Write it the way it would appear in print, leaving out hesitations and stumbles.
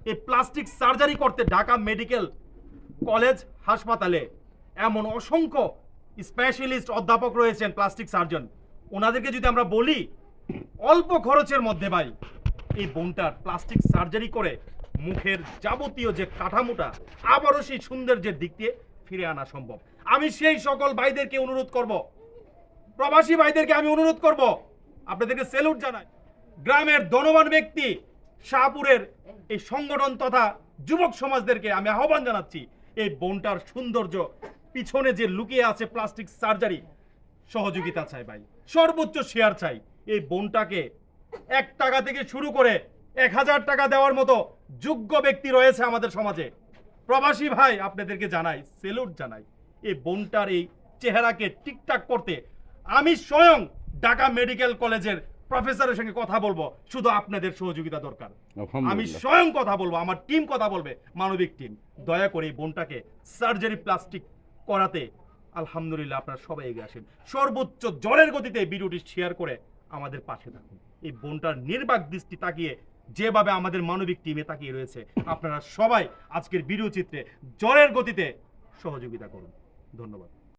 এই plastic surgery করতে Dhaka medical college হাসপাতালে এমন অসংখ্য স্পেশালিস্ট অধ্যাপক রয়েছেন, প্লাস্টিক সার্জন। ওনাদেরকে যদি আমরা বলি অল্প খরচের মধ্যে ভাই এই বোনটার প্লাস্টিক সার্জারি করে মুখের যাবতীয় যে কাঠামোটা আবারও সেই সৌন্দর্যের দিক দিয়ে ফিরে আনা সম্ভব। আমি সেই সকল ভাইদেরকে অনুরোধ করব, প্রবাসী ভাইদেরকে আমি অনুরোধ করব, আপনাদেরকে স্যালুট জানাই। গ্রামের ধনবান ব্যক্তি শাহপুরের এই সংগঠন তথা যুবক সমাজদেরকে আমি আহ্বান জানাচ্ছি, এই বোনটার সৌন্দর্য পিছনে যে লুকিয়ে আছে প্লাস্টিক সার্জারি, সহযোগিতা চাই ভাই, সর্বোচ্চ শেয়ার চাই। এই বোনটাকে 1 টাকা থেকে শুরু করে 1000 টাকা দেওয়ার মতো যোগ্য ব্যক্তি রয়েছে আমাদের সমাজে। প্রবাসী ভাই আপনাদেরকে জানাই, স্যালুট জানাই। এই বোনটার এই চেহারাকে ঠিকঠাক করতে আমি স্বয়ং ঢাকা মেডিকেল কলেজের প্রফেসরের সঙ্গে কথা বলবো, শুধু আপনাদের সহযোগিতা দরকার। আমি স্বয়ং কথা বলবো, আমার টিম কথা বলবে, মানবিক টিম। দয়া করে এই বোনটাকে সার্জারি প্লাস্টিক করাতে আলহামদুলিল্লাহ আপনারা সবাই এগিয়ে আসেন। সর্বোচ্চ জ্বরের গতিতে ভিডিওটি শেয়ার করে আমাদের পাশে থাকুন। এই বোনটার নির্বাক দৃষ্টি তাকিয়ে যেভাবে আমাদের মানবিক টিমে তাকিয়ে রয়েছে, আপনারা সবাই আজকের ভিডিও চিত্রে জ্বরের গতিতে সহযোগিতা করুন। ধন্যবাদ।